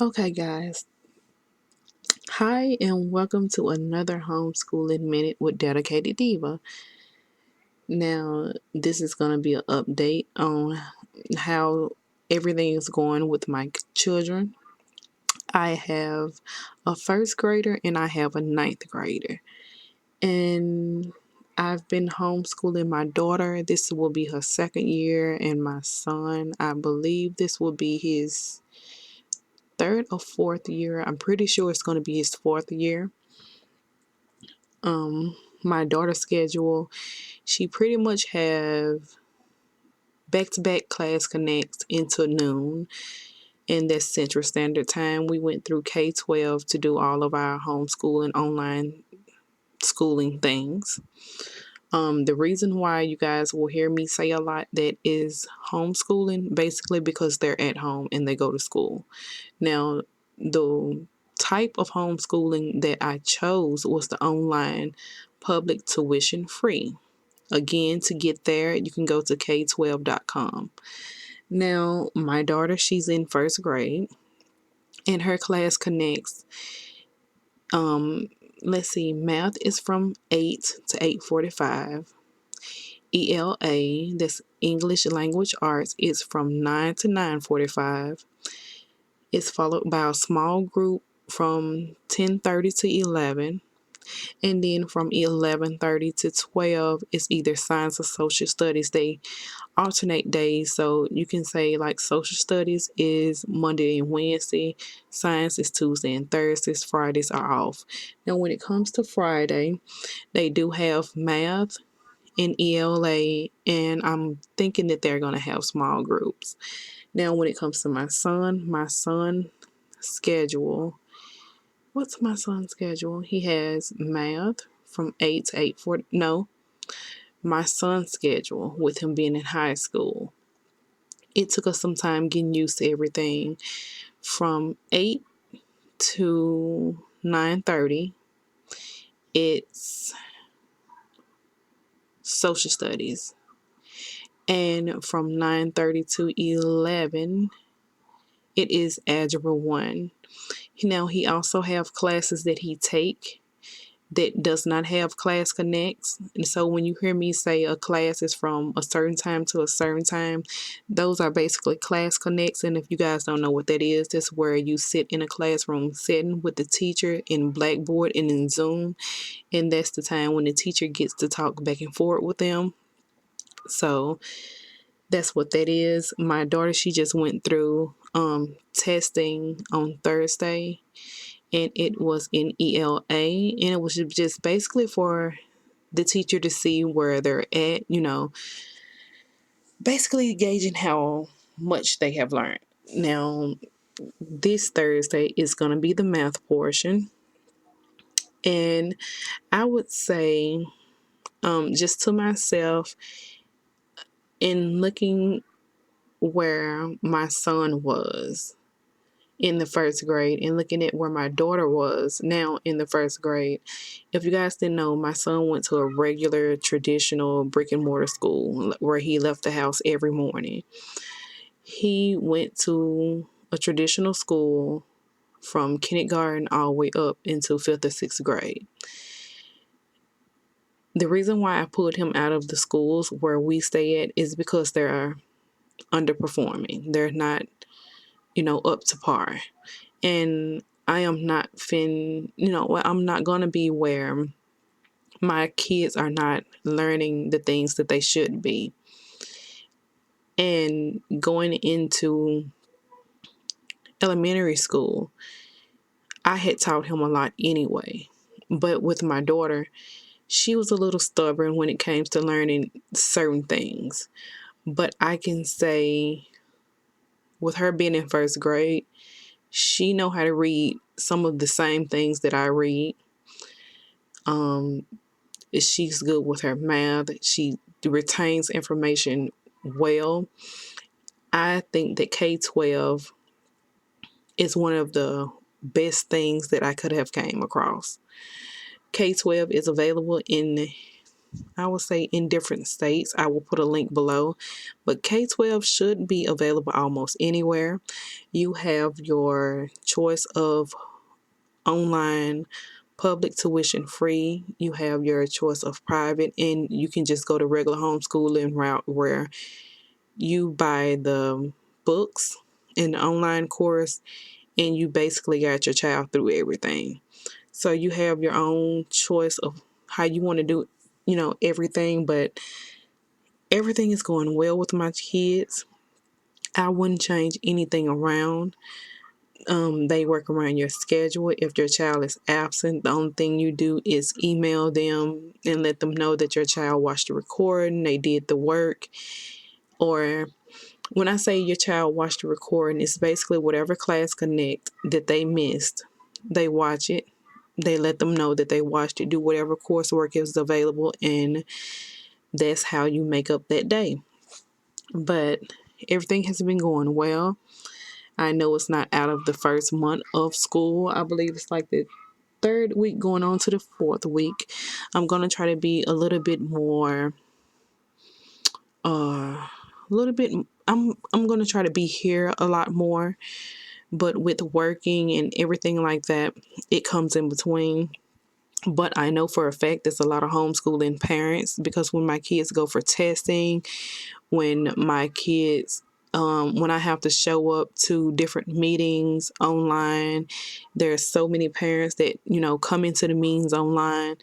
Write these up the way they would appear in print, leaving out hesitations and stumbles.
Okay, guys. Hi, and welcome to another Homeschooling Minute with Dedicated Diva. Now, this is going to be an update on how everything is going with my children. I have a first grader and I have a ninth grader. And I've been homeschooling my daughter. This will be her second year, and my son, I believe this will be his third or fourth year. I'm pretty sure it's going to be his fourth year. My daughter's schedule, she pretty much have back-to-back class connects into noon, and that's Central Standard Time. We went through K-12 to do all of our homeschooling online schooling things. The reason why you guys will hear me say a lot that is homeschooling, basically because they're at home and they go to school. Now, the type of homeschooling that I chose was the online public tuition free. Again, to get there, you can go to k12.com. Now, my daughter, she's in first grade, and her class connects. Let's see, math is from 8 to 8:45. ELA, that's English Language Arts, is from 9 to 9:45. It's followed by a small group from 10:30 to 11. And then from 11:30 to 12 is either science or social studies. They alternate days, so you can say like social studies is Monday and Wednesday, science is Tuesday and Thursdays, Fridays are off. Now when it comes to Friday, they do have math and ELA, and I'm thinking that they're going to have small groups. Now when it comes to my son schedule, what's my son's schedule? He has math from 8 to 8:40. No, my son's schedule with him being in high school. It took us some time getting used to everything. From 8 to 9:30, it's social studies. And from 9:30 to 11, it is Algebra 1. Now, he also have classes that he take that does not have class connects. And so when you hear me say a class is from a certain time to a certain time, those are basically class connects. And if you guys don't know what that is, that's where you sit in a classroom setting with the teacher in Blackboard and in Zoom. And that's the time when the teacher gets to talk back and forth with them. So that's what that is. My daughter, she just went through testing on Thursday, and it was in ELA, and it was just basically for the teacher to see where they're at, basically gauging how much they have learned. Now, this Thursday is going to be the math portion, and I would say, just to myself, in looking where my son was in the first grade and looking at where my daughter was now in the first grade. If you guys didn't know, my son went to a regular traditional brick and mortar school where he left the house every morning. He went to a traditional school from kindergarten all the way up into 5th or 6th grade. The reason why I pulled him out of the schools where we stay at is because they're underperforming. They're not, up to par. And I am not I'm not going to be where my kids are not learning the things that they should be. And going into elementary school, I had taught him a lot anyway. But with my daughter, she was a little stubborn when it came to learning certain things. But I can say, with her being in first grade, she know how to read some of the same things that I read. She's good with her math. She retains information well. I think that K-12 is one of the best things that I could have came across. K-12 is available in I would say in different states. I will put a link below. But K-12 should be available almost anywhere. You have your choice of online, public tuition free. You have your choice of private, and you can just go to regular homeschooling route where you buy the books in the online course and you basically got your child through everything. So you have your own choice of how you want to do, everything, but everything is going well with my kids. I wouldn't change anything around. They work around your schedule. If your child is absent, the only thing you do is email them and let them know that your child watched the recording, they did the work. Or when I say your child watched the recording, it's basically whatever class connect that they missed, they watch it. They let them know that they watched it, do whatever coursework is available, and that's how you make up that day. But everything has been going well. I know it's not out of the first month of school. I believe it's like the third week going on to the fourth week. I'm going to try to be a little bit more, a little bit, I'm going to try to be here a lot more. But with working and everything like that, it comes in between. But I know for a fact there's a lot of homeschooling parents, because when my kids go for testing, when my kids, when I have to show up to different meetings online, there's so many parents that, come into the meetings online.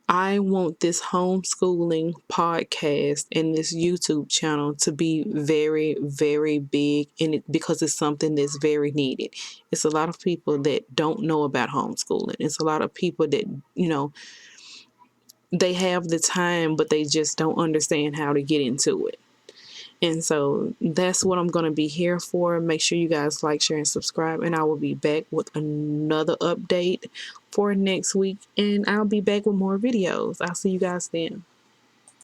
I want this homeschooling podcast and this YouTube channel to be very, very big in it, because it's something that's very needed. It's a lot of people that don't know about homeschooling. It's a lot of people that, they have the time, but they just don't understand how to get into it. And so that's what I'm going to be here for. Make sure you guys like, share, and subscribe. And I will be back with another update for next week. And I'll be back with more videos. I'll see you guys then.